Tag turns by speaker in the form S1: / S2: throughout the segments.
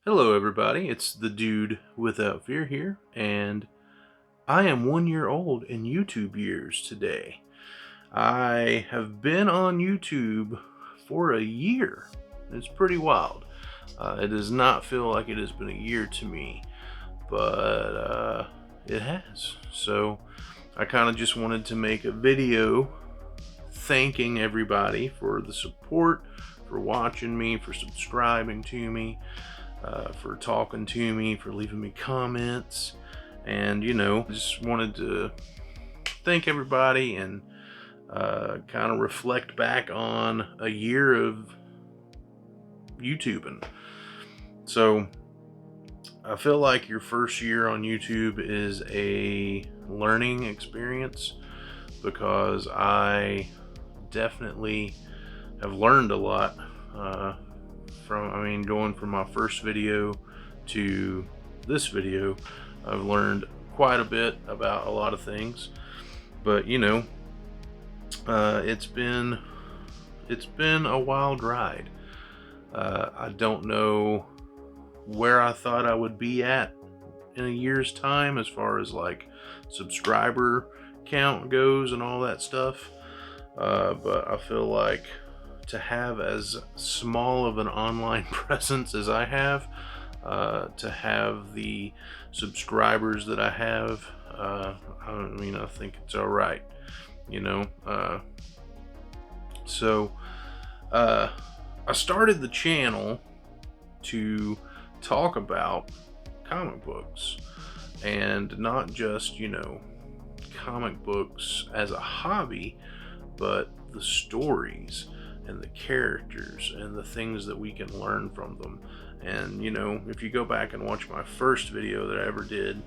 S1: Hello everybody, it's the dude without fear here, and I am 1 year old in YouTube years today. I have been on YouTube for a year. It's pretty wild. It does not feel like it has been a year to me, but it has. So I kind of just wanted to make a video thanking everybody for the support, for watching me, for subscribing to me, for talking to me, for leaving me comments, and just wanted to thank everybody and kind of reflect back on a year of YouTubing. So I feel like your first year on YouTube is a learning experience, because I definitely have learned a lot going from my first video to this video. I've learned quite a bit about a lot of things, but it's been a wild ride. I don't know where I thought I would be at in a year's time as far as like subscriber count goes and all that stuff, but I feel like to have as small of an online presence as I have, to have the subscribers that I have, I think it's all right, so I started the channel to talk about comic books, and not just comic books as a hobby, but the stories and the characters and the things that we can learn from them. And if you go back and watch my first video that I ever did,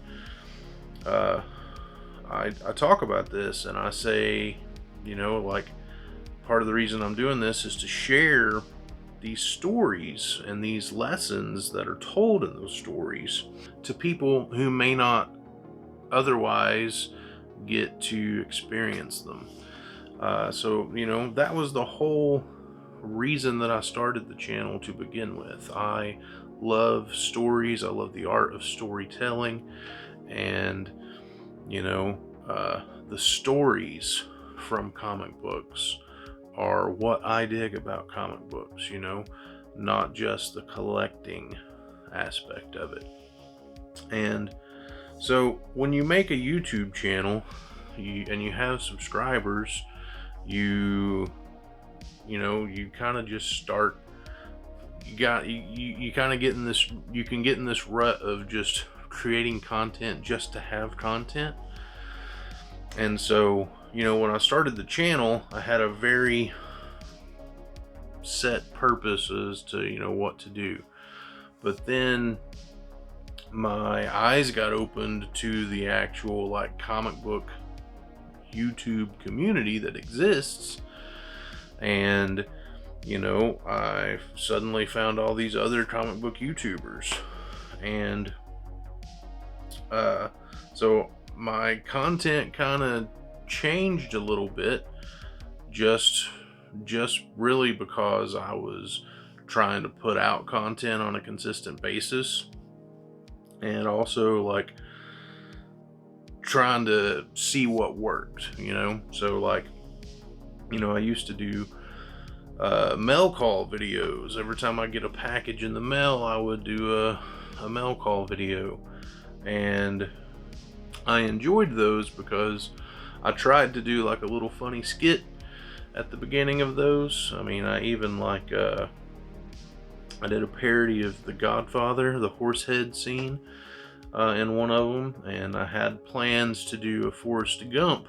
S1: I talk about this, and I say, like, part of the reason I'm doing this is to share these stories and these lessons that are told in those stories to people who may not otherwise get to experience them. So that was the whole reason that I started the channel to begin with. I love stories. I love the art of storytelling, and the stories from comic books are what I dig about comic books, not just the collecting aspect of it. And so when you make a YouTube channel and you have subscribers, you kind of just start, you kind of get in this, you can get in this rut of just creating content just to have content. And so when I started the channel, I had a very set purpose as to what to do. But then my eyes got opened to the actual like comic book YouTube community that exists, and I suddenly found all these other comic book YouTubers, and so my content kind of changed a little bit, just really because I was trying to put out content on a consistent basis, and also like trying to see what worked, so like I used to do mail call videos. Every time I get a package in the mail, I would do a mail call video, and I enjoyed those because I tried to do like a little funny skit at the beginning of those. I even like I did a parody of The Godfather, the horse head scene, in one of them, and I had plans to do a Forrest Gump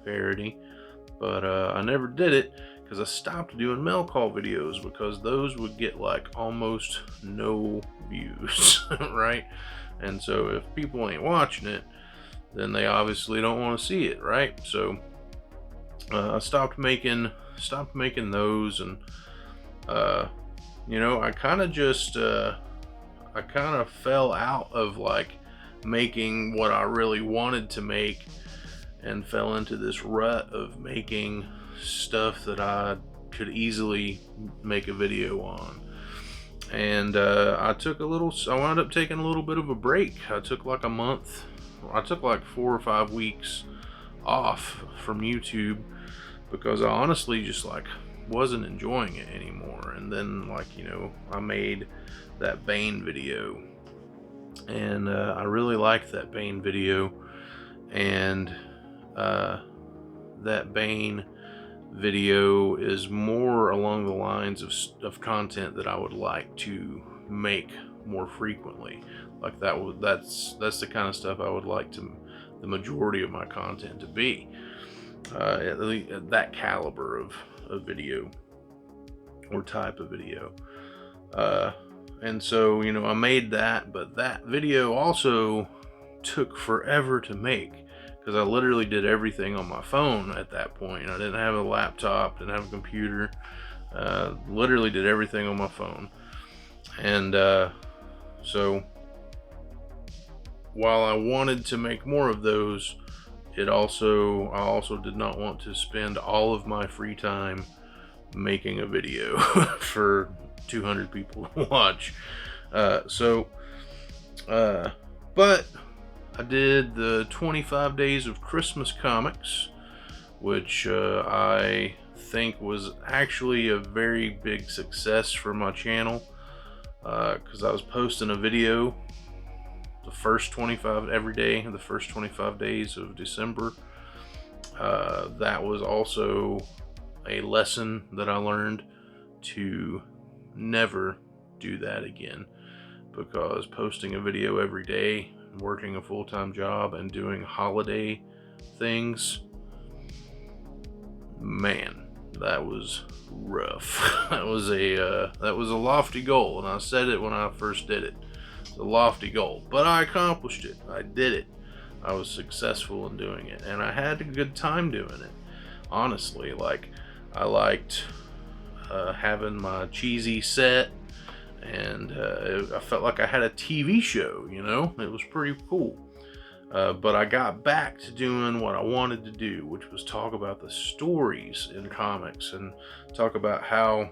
S1: parody, but I never did it because I stopped doing mail call videos because those would get like almost no views, right? And so if people ain't watching it, then they obviously don't want to see it, right? So I stopped making those, and I kind of just I kind of fell out of like making what I really wanted to make, and fell into this rut of making stuff that I could easily make a video on. And I wound up taking a little bit of a break. I took like a month. I took like 4 or 5 weeks off from YouTube because I honestly just like wasn't enjoying it anymore. And then, like, I made that Bane video, and I really liked that Bane video. And that Bane video is more along the lines of content that I would like to make more frequently. Like that's the kind of stuff I would like the majority of my content to be, at least that caliber of video or type of video. And so, I made that, but that video also took forever to make because I literally did everything on my phone at that point. I didn't have a laptop, didn't have a computer, literally did everything on my phone. And so while I wanted to make more of those, I also did not want to spend all of my free time making a video for 200 people to watch. But I did the 25 Days of Christmas Comics, which I think was actually a very big success for my channel, because I was posting a video every day, the first 25 days of December. That was also a lesson that I learned to never do that again, because posting a video every day, working a full-time job, and doing holiday things, man, that was rough. that was a lofty goal, and I said it when I first did it. It's a lofty goal, but I accomplished it. I did it. I was successful in doing it, and I had a good time doing it. Honestly, like, I liked having my cheesy set, and I felt like I had a TV show, it was pretty cool. But I got back to doing what I wanted to do, which was talk about the stories in comics and talk about how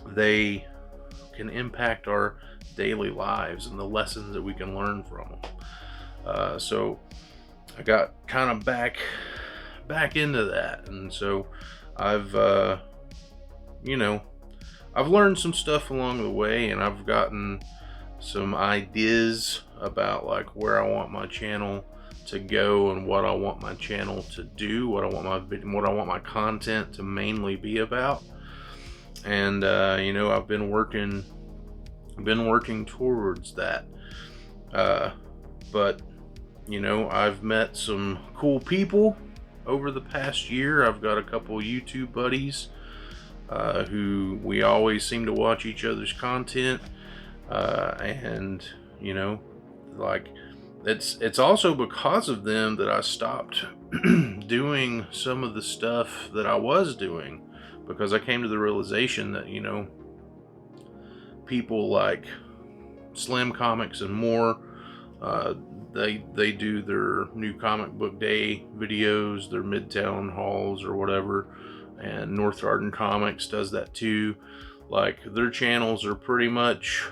S1: they can impact our daily lives and the lessons that we can learn from them. So I got kind of back into that, and so I've learned some stuff along the way, and I've gotten some ideas about like where I want my channel to go and what I want my channel to do, what I want my content to mainly be about. And I've been working towards that. But I've met some cool people over the past year. I've got a couple YouTube buddies who we always seem to watch each other's content, and like it's also because of them that I stopped doing some of the stuff that I was doing, because I came to the realization that people like Slim Comics and more, they do their new comic book day videos, their Midtown hauls or whatever, and North Garden Comics does that too. Like, their channels are pretty much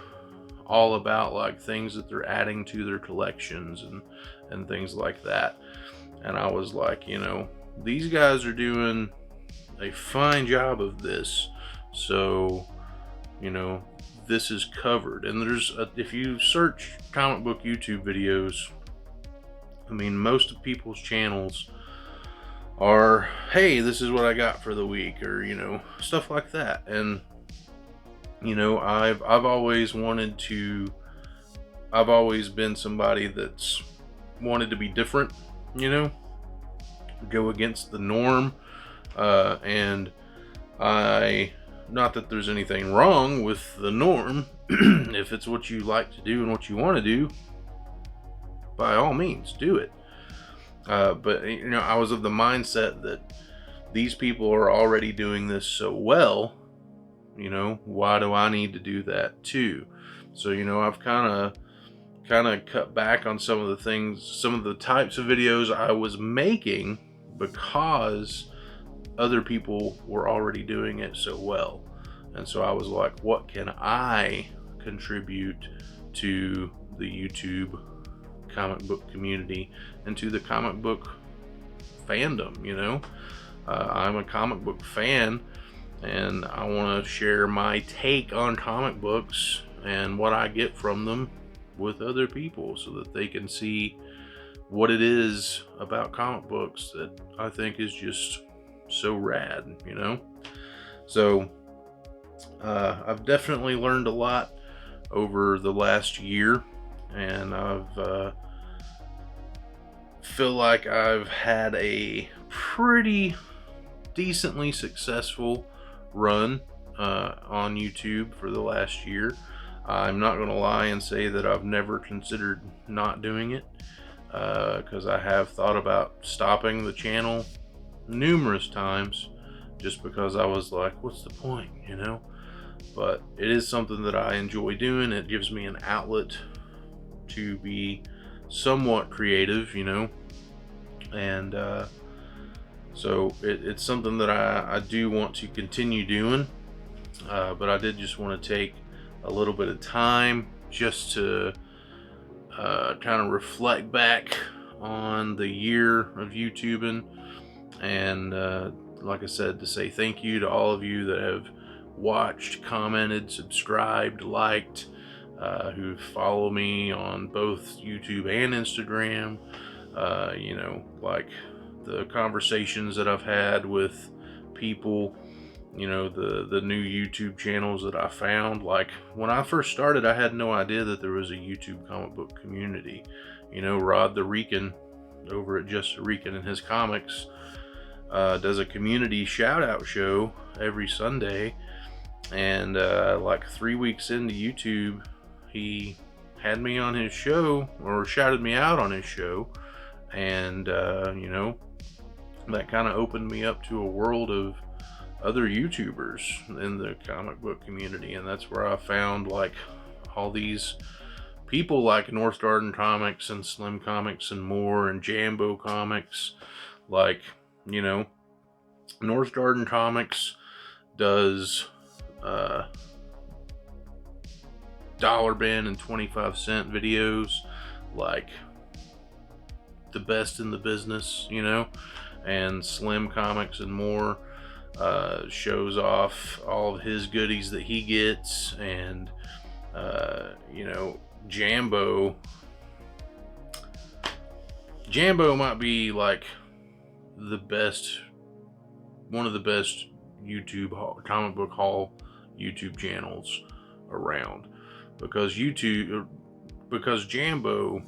S1: all about like things that they're adding to their collections and things like that. And I was like, these guys are doing a fine job of this, so this is covered. And if you search comic book YouTube videos, I mean, most of people's channels are, hey, this is what I got for the week, or stuff like that. And I've always been somebody that's wanted to be different, go against the norm, and not that there's anything wrong with the norm. If it's what you like to do and what you want to do, by all means do it. But I was of the mindset that these people are already doing this so well, why do I need to do that too? So I've kind of cut back on some of the types of videos I was making, because other people were already doing it so well. And so I was like, what can I contribute to the YouTube comic book community and to the comic book fandom, you know? I'm a comic book fan, and I want to share my take on comic books and what I get from them with other people so that they can see what it is about comic books that I think is just so rad, you know? So I've definitely learned a lot over the last year, and I've feel like I've had a pretty decently successful run on YouTube for the last year. I'm not going to lie and say that I've never considered not doing it, because I have thought about stopping the channel numerous times just because I was like, what's the point, you know? But it is something that I enjoy doing. It gives me an outlet to be somewhat creative, you know, and so it's something that I do want to continue doing, but I did just want to take a little bit of time just to kind of reflect back on the year of YouTubing, and like I said, to say thank you to all of you that have watched, commented, subscribed, liked, who follow me on both YouTube and Instagram. You know, like the conversations that I've had with people, you know, the new YouTube channels that I found. Like when I first started, I had no idea that there was a YouTube comic book community. You know, Rod the Rican over at Just the Rican and his comics does a community shout out show every Sunday, and like 3 weeks into YouTube, he had me on his show, or shouted me out on his show, and you know, that kind of opened me up to a world of other YouTubers in the comic book community, and that's where I found like all these people like North Garden Comics and Slim Comics and more, and Jambo Comics. Like, you know, North Garden Comics does dollar bin and 25-cent videos, like the best in the business, you know. And Slim Comics and more shows off all of his goodies that he gets. And you know, Jambo might be like the best, one of the best YouTube comic book haul YouTube channels around, because Jambo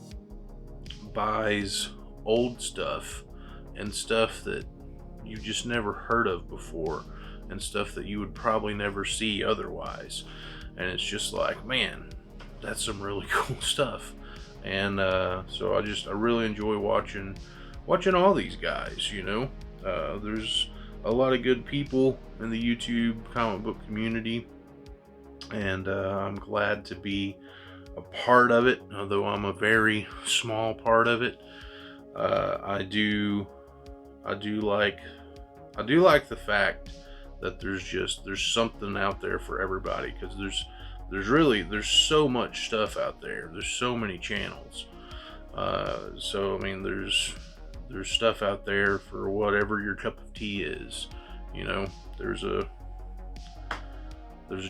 S1: buys old stuff and stuff that you just never heard of before, and stuff that you would probably never see otherwise. And it's just like, man, that's some really cool stuff. And so I really enjoy watching all these guys, you know. There's a lot of good people in the YouTube comic book community, and I'm glad to be a part of it, although I'm a very small part of it. I do like the fact that there's something out there for everybody, because there's so much stuff out there. There's so many channels. So I mean, there's stuff out there for whatever your cup of tea is, you know. There's a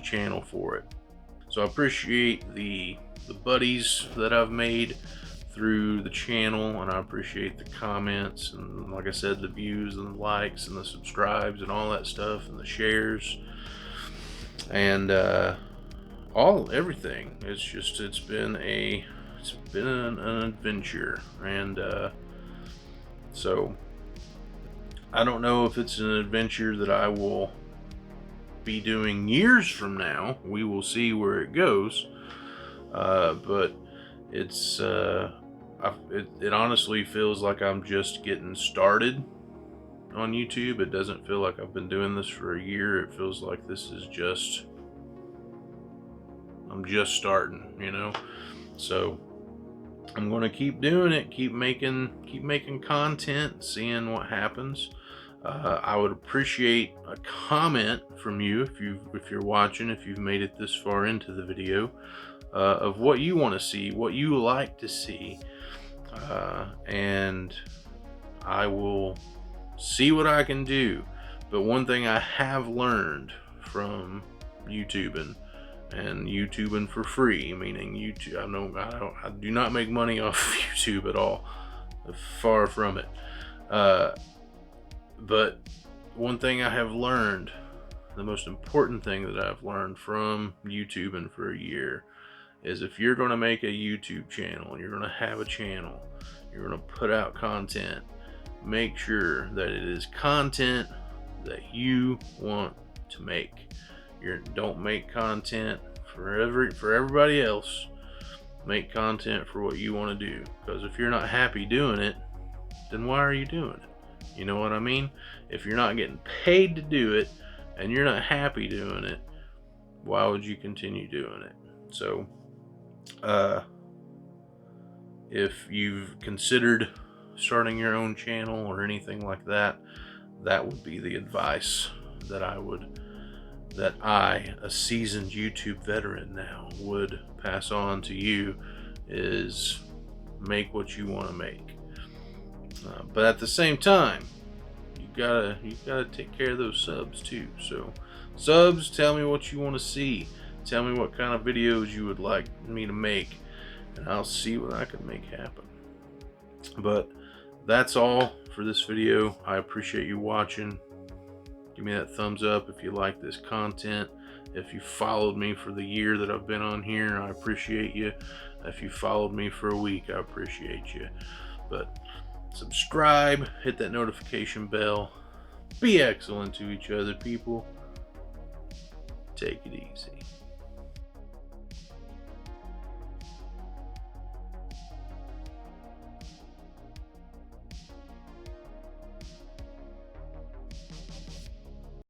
S1: channel for it. So I appreciate the buddies that I've made through the channel, and I appreciate the comments, and like I said, the views and the likes and the subscribes and all that stuff, and the shares, and everything. It's been an adventure, and so I don't know if it's an adventure that I will be doing years from now. We will see where it goes, but it's it honestly feels like I'm just getting started on YouTube. It doesn't feel like I've been doing this for a year. It feels like I'm just starting, you know. So I'm going to keep doing it, keep making content, seeing what happens. I would appreciate a comment from you if you're watching, if you've made it this far into the video, of what you want to see, what you like to see, and I will see what I can do. But one thing I have learned from YouTubing, and YouTubing for free, meaning YouTube, I do not make money off of YouTube at all, far from it. But one thing I have learned, the most important thing that I've learned from YouTubing for a year, is if you're going to make a YouTube channel, you're going to have a channel, you're going to put out content, make sure that it is content that you want to make. Don't make content for everybody else. Make content for what you want to do. Because if you're not happy doing it, then why are you doing it? You know what I mean? If you're not getting paid to do it and you're not happy doing it, why would you continue doing it? So, if you've considered starting your own channel or anything like that, that would be the advice that I, a seasoned YouTube veteran now, would pass on to you, is make what you want to make. But at the same time, you gotta take care of those subs too. So subs, tell me what you want to see. Tell me what kind of videos you would like me to make, and I'll see what I can make happen. But that's all for this video. I appreciate you watching. Give me that thumbs up if you like this content. If you followed me for the year that I've been on here, I appreciate you. If you followed me for a week, I appreciate you. But subscribe, hit that notification bell. Be excellent to each other, people. Take it easy.